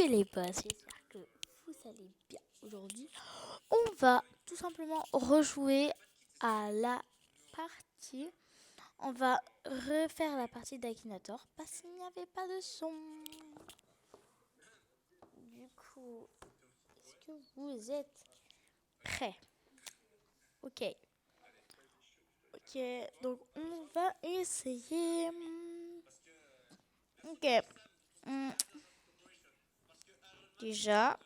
les boss, j'espère que vous allez bien aujourd'hui. On va tout simplement rejouer à la partie. On va refaire la partie d'Akinator parce qu'il n'y avait pas de son. Du coup, est-ce que vous êtes prêts? Ok. Ok, donc on va essayer. Ok. Hmm, Déjà.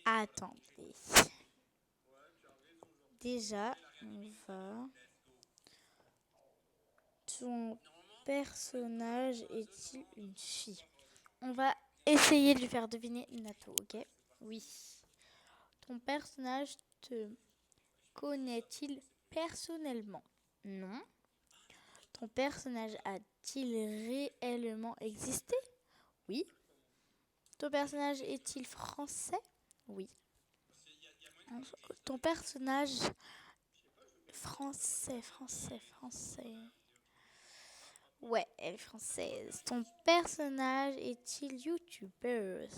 Attendez. Déjà, on va. Ton personnage est-il une fille? On va essayer de lui faire deviner Nato, ok? Oui. Ton personnage te connaît-il personnellement? Non. Ton personnage a-t-il réellement existé? Oui. Ton personnage est-il français? Oui. Ton personnage français. Ouais, elle est française. Ton personnage est-il youtubeur?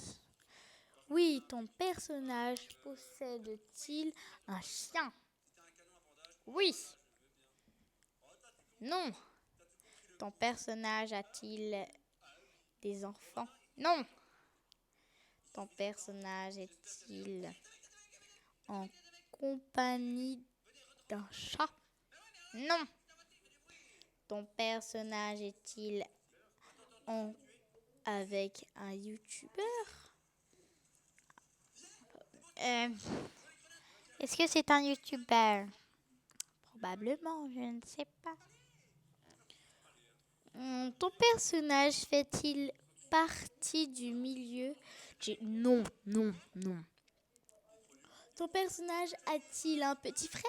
Oui, ton personnage possède-t-il un chien? Oui. Non. Ton personnage a-t-il des enfants? Non. Ton personnage est-il en compagnie d'un chat? Non. Ton personnage est-il en avec un youtubeur? Euh, Est-ce que c'est un youtubeur? Probablement, je ne sais pas. Ton personnage fait-il partie du milieu? Non, non, non. Ton personnage a-t-il un petit frère?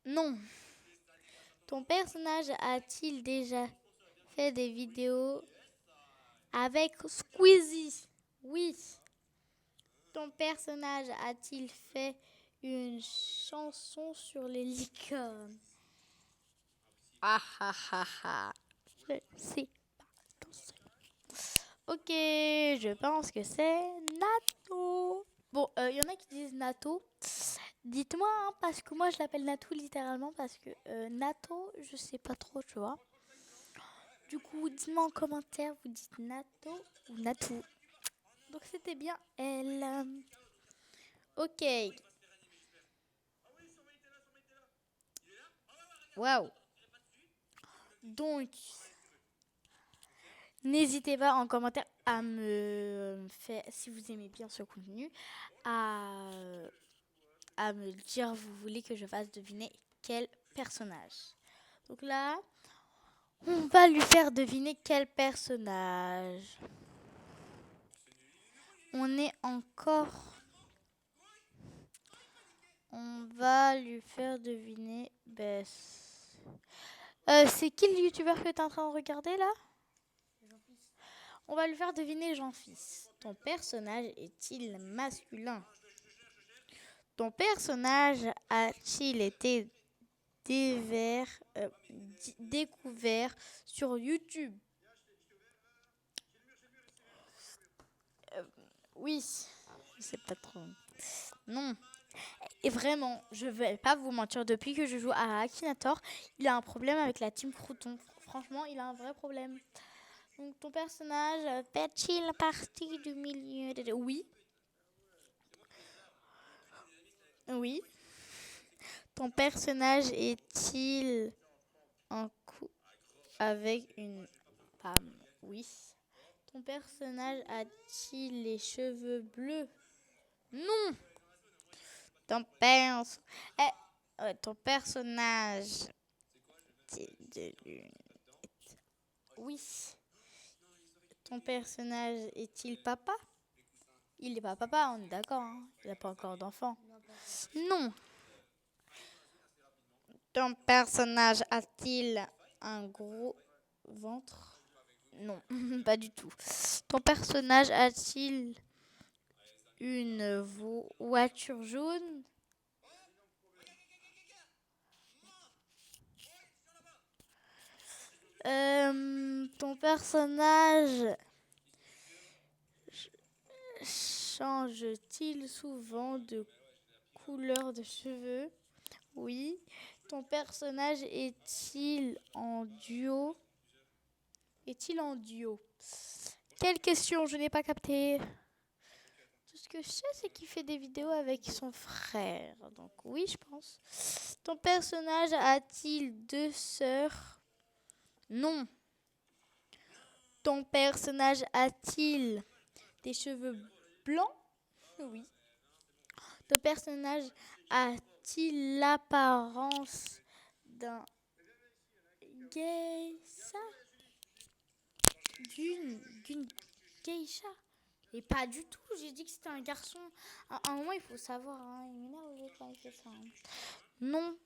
Non. Ton personnage a-t-il déjà fait des vidéos avec Squeezie? Oui. Ton personnage a-t-il fait une chanson sur les licornes? Ah ah ah ah. Je sais pas. Ok, je pense que c'est Nato. Bon, il y en a qui disent Nato. Dites-moi, hein, parce que moi je l'appelle Nato littéralement parce que Nato, je sais pas trop, tu vois. Du coup, dites-moi en commentaire, vous dites Nato ou Natou. Donc c'était bien elle. Ok. Waouh. Donc, n'hésitez pas en commentaire à me faire, si vous aimez bien ce contenu, à, à me dire vous voulez que je fasse deviner quel personnage. Donc là, on va lui faire deviner quel personnage. On est encore. On va lui faire deviner. C'est qui le youtubeur que tu es en train de regarder là? On va lui faire deviner Jean-Fils. Ton personnage est-il masculin? Ton personnage a-t-il été découvert sur YouTube? Oui, je sais pas trop. Non. Et vraiment, je vais pas vous mentir, depuis que je joue à Akinator, il a un problème avec la team Crouton. Franchement, il a un vrai problème. Donc ton personnage fait-il partie du milieu de... Oui. Oui. Ton personnage est-il en couple avec une femme? Oui. Ton personnage a-t-il les cheveux bleus? Non. Ton pers... ton personnage... Oui. Ton personnage est-il papa? Il n'est pas papa, on est d'accord, hein. Il n'a pas encore d'enfant. Non. Ton personnage a-t-il un gros ventre? Non, pas du tout. Ton personnage a-t-il une voiture jaune? Ton personnage change-t-il souvent de couleur de cheveux? Oui. Ton personnage est-il en duo? Est-il en duo? Quelle question? Je n'ai pas capté. Tout ce que je sais, c'est qu'il fait des vidéos avec son frère. Donc oui, je pense. Ton personnage a-t-il deux sœurs? Non. Ton personnage a-t-il des cheveux blancs? Oui. Ton personnage a-t-il l'apparence d'un geisha? D'une geisha? Et pas du tout, j'ai dit que c'était un garçon. À un moment, il faut savoir, hein. Il m'énerve quand il fait ça, hein. Non.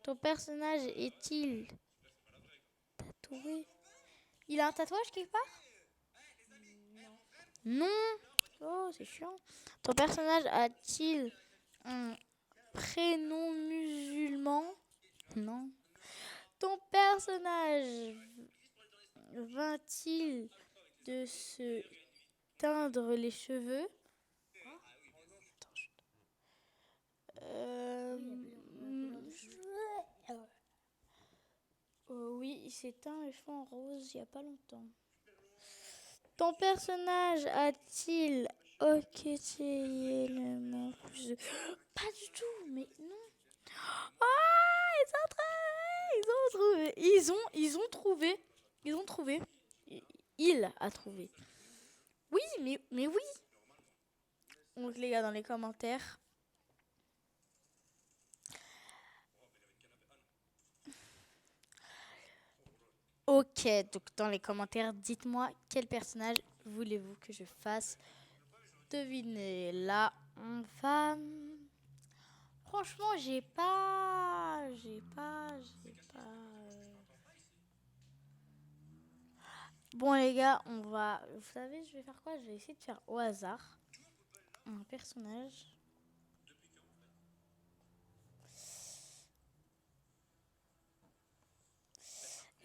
Ton personnage est-il tatoué? Il a un tatouage quelque part? Non. Oh, c'est chiant. Ton personnage a-t-il un prénom musulman? Non. Ton personnage vint-il de se teindre les cheveux? Oui, il s'est teint les cheveux en rose il n'y a pas longtemps. Ton personnage a-t-il hoqueté le mont plus de... Pas du tout, mais non. Ah, ils ont trouvé. Ils ont trouvé. Il a trouvé. Oui, mais oui. Donc les gars, dans les commentaires. Ok, donc dans les commentaires, dites-moi quel personnage voulez-vous que je fasse deviner. Là, on va... Franchement, j'ai pas... Bon les gars, on va... Vous savez, je vais faire quoi? Je vais essayer de faire au hasard un personnage.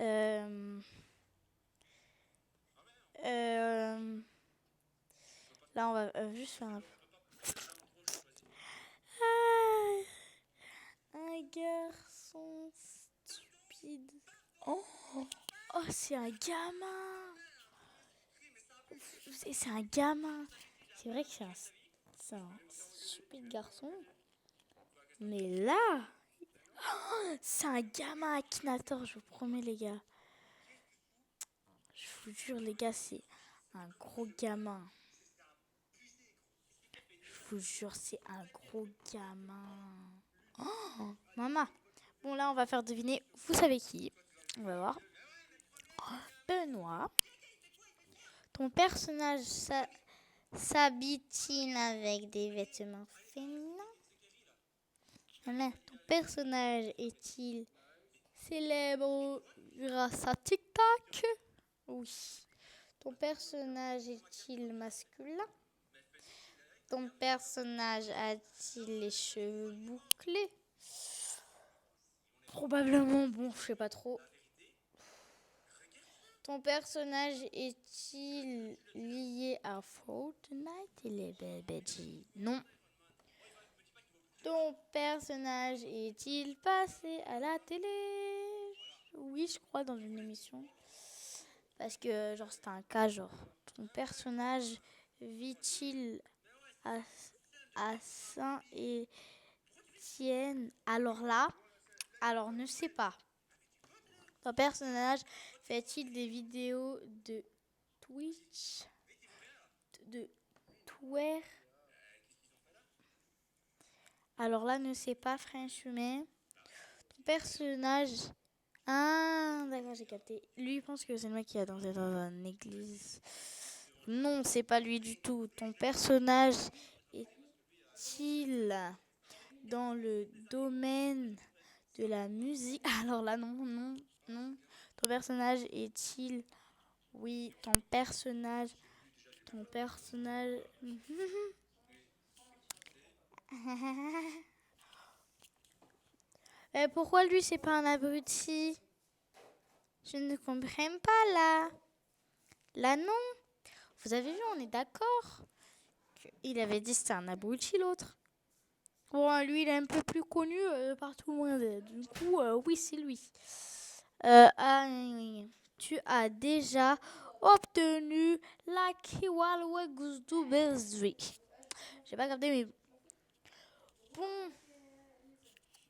Euh... Là, on va juste faire un garçon stupide. Oh, oh c'est un gamin. C'est un gamin. C'est vrai que c'est un stupide garçon. Mais là, oh, c'est un gamin Akinator, je vous promets les gars. Je vous jure les gars, c'est un gros gamin. Je vous jure, c'est un gros gamin. Oh, maman. Bon, là, on va faire deviner. Vous savez qui? On va voir. Benoît. Ton personnage s'habille-t-il avec des vêtements féminins? Voilà. Ton personnage est-il célèbre grâce à TikTok? Oui. Ton personnage est-il masculin? Ton personnage a-t-il les cheveux bouclés? Probablement, bon, je sais pas trop. Ton personnage est-il lié à Fortnite et les BBG? Non. Ton personnage est-il passé à la télé? Oui, je crois, dans une émission. Parce que, genre, c'était un cas, genre, ton personnage vit-il à Saint-Étienne? Alors ne sais pas. Ton personnage fait-il des vidéos de Twitch? De Twer? Alors là, ne sais pas, franchement. Ton personnage... Ah, d'accord, j'ai capté. Lui, il pense que c'est le mec qui a dansé dans une église. Non, c'est pas lui du tout. Ton personnage est-il dans le domaine de la musique? Alors là, non. Ton personnage est-il... Oui, ton personnage... Pourquoi lui, c'est pas un abruti? Je Je ne comprends pas là. Là, non. Vous avez vu, on est d'accord. Il avait dit que c'était un abruti, l'autre. Bon, lui, il est un peu plus connu par tout le monde. Du coup, oui, c'est lui. Tu as déjà obtenu la Kiwalwe Guzdu Bezri. J'ai pas capté, mais bon.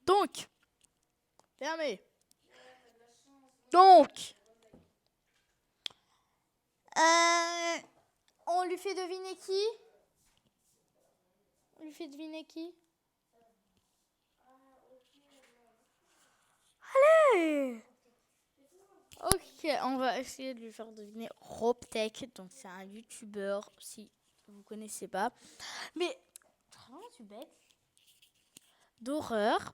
Donc, fermé. Donc, on lui fait deviner qui? On lui fait deviner qui? Allez! Ok, on va essayer de lui faire deviner Robtech. Donc, c'est un youtubeur, si vous connaissez pas. Mais, vraiment, tu bête. D'horreur.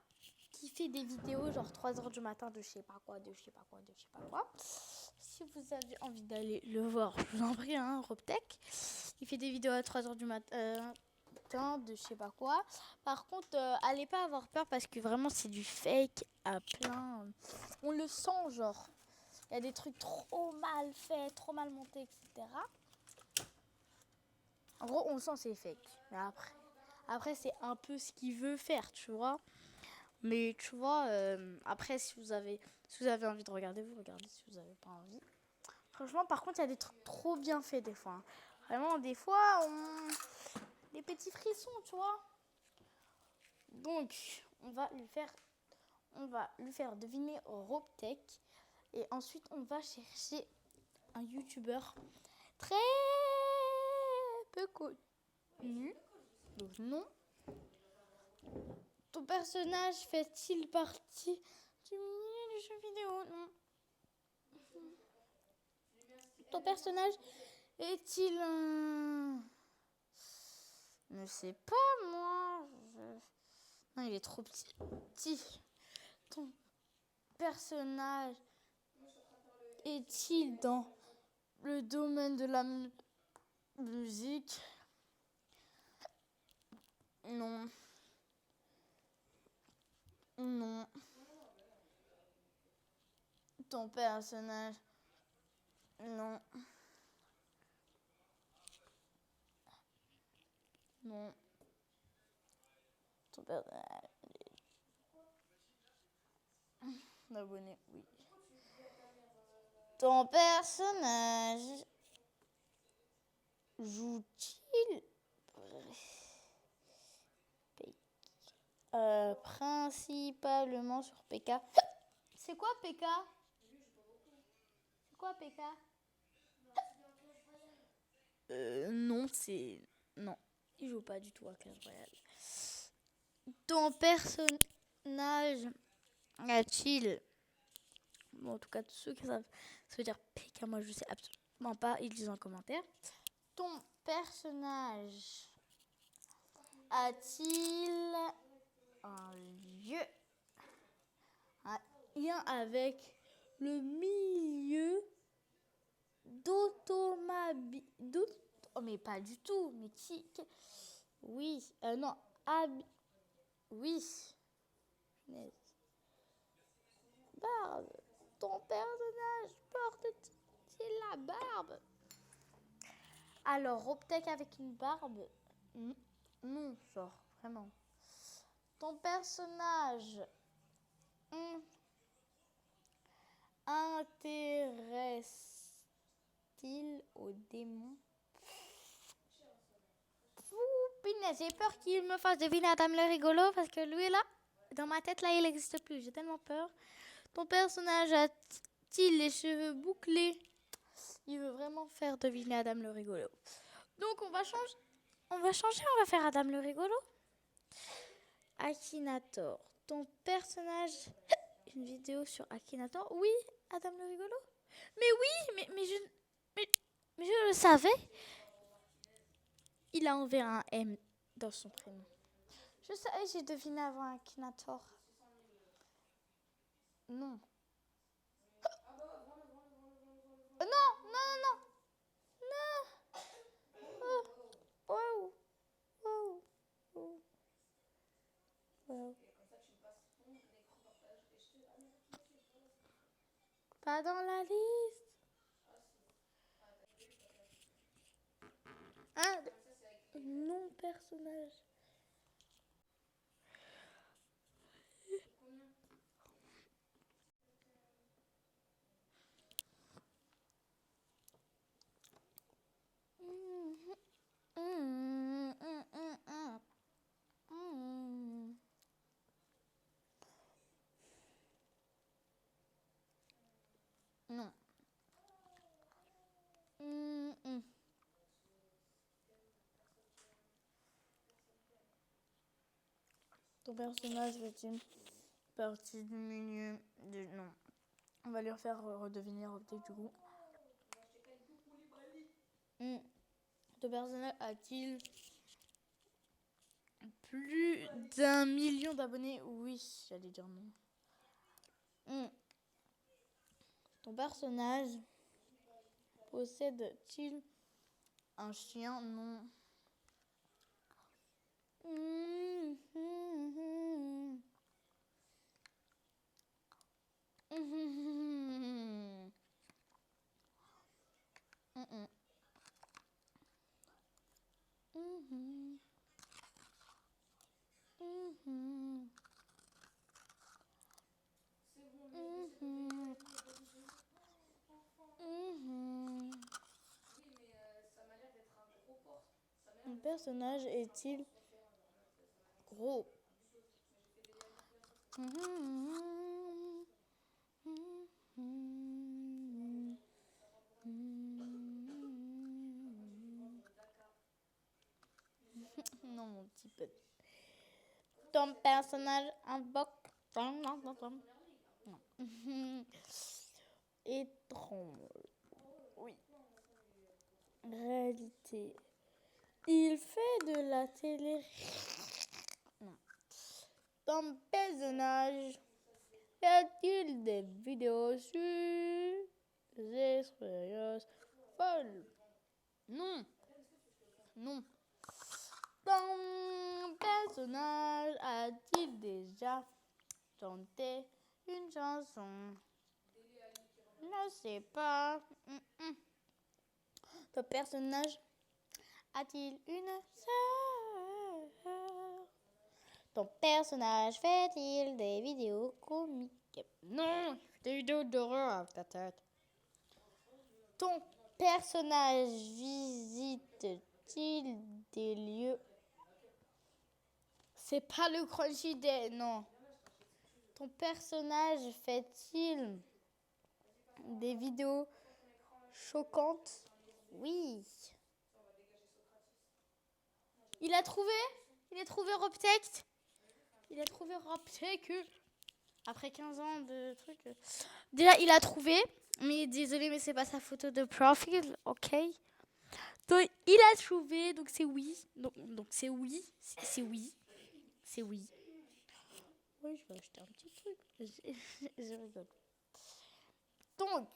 Qui fait des vidéos genre 3h du matin de je sais pas quoi, de je sais pas quoi, de je sais pas quoi. Si vous avez envie d'aller le voir, je vous en prie, hein, Robtech. Il fait des vidéos à 3h du matin de je sais pas quoi. Par contre, allez pas avoir peur parce que vraiment c'est du fake à plein. On le sent genre. Il y a des trucs trop mal faits, trop mal montés, etc. En gros, on sent c'est fake. Mais après c'est un peu ce qu'il veut faire, tu vois. Mais tu vois, après si vous avez envie de regarder, vous regardez. Si vous n'avez pas envie. Franchement, par contre, il y a des trucs trop bien faits des fois. Hein. Vraiment, des fois, des petits frissons, tu vois. Donc, on va lui faire deviner Robtech. Et ensuite, on va chercher un youtubeur très peu connu. Donc, non. Ton personnage fait-il partie du milieu du jeu vidéo? Non. Ton personnage est-il un... Je ne sais pas, moi. Non, il est trop petit. Ton personnage est-il dans le domaine de la musique? Non. Non. Ton personnage? Non. Non. Ton personnage? Abonné, oui. Ton personnage joue-t-il principalement sur PK? C'est quoi PK? C'est quoi PK? Non, c'est... Non, il joue pas du tout à Clash Royale. Ton personnage a-t-il... Bon, en tout cas, tous ceux qui savent, ça veut dire PK, moi je sais absolument pas, ils disent en commentaire. Ton personnage a-t-il un lien avec le milieu d'automobile? Oh, mais pas du tout. Mais qui... Oui. Non. Oui. Mais... Barbe. Ton personnage porte-t-il la barbe? Alors, Robtech avec une barbe? Non, genre, vraiment. Ton personnage intéresse-t-il aux démons? J'ai peur qu'il me fasse deviner Adam le rigolo parce que lui là, dans ma tête là, il n'existe plus. J'ai tellement peur. Ton personnage a-t-il les cheveux bouclés? Il veut vraiment faire deviner Adam le rigolo. Donc on va changer, on va faire Adam le rigolo. Akinator. Ton personnage, une vidéo sur Akinator? Oui, Adam le rigolo. Mais oui, mais je le savais. Il a enlevé un M dans son prénom. Je savais, j'ai deviné avant Akinator. Non. Non, non, non, non. Non. Oh, oh, oh, oh. pas dans la liste. Un non personnage. Non. Ton personnage fait-il partie du milieu de... Non. On va lui refaire redevenir peut-être du coup. Ton personnage a-t-il plus d'1 million d'abonnés? Oui, j'allais dire non. Ton personnage possède-t-il un chien? Non. Mon personnage est-il gros? Non, mon petit peu. Ton personnage invoque... Non. Étrange. Oui. Réalité. Il fait de la télé. Non. Ton personnage fait-il des vidéos sur des expériences folles? Non. Non. Ton personnage a-t-il déjà chanté une chanson? Je ne sais pas. Ton personnage a-t-il une sœur? Ton personnage fait-il des vidéos comiques? Non, des vidéos d'horreur ta tête. Ton personnage visite-t-il des lieux? C'est pas le Crunchy Day, non. Ton personnage fait-il des vidéos choquantes? Oui. Il a trouvé Robtech. Il a trouvé Robtech. Après 15 ans de trucs. Déjà, il a trouvé. Mais désolé, mais c'est pas sa photo de profil. Ok. Donc, il a trouvé. Donc, c'est oui. Donc c'est oui. C'est oui. C'est oui. Oui, je vais acheter un petit truc. Je rigole. Donc,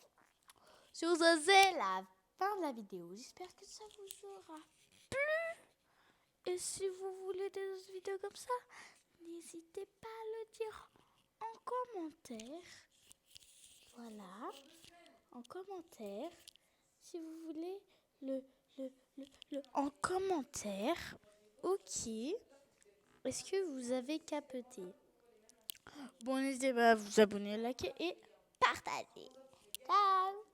sur ce, c'est la fin de la vidéo. J'espère que ça vous aura plu. Et si vous voulez des vidéos comme ça, n'hésitez pas à le dire en commentaire. Voilà. En commentaire. Si vous voulez le en commentaire. Ok. Est-ce que vous avez capté? Bon, n'hésitez pas à vous abonner, liker et partager. Ciao.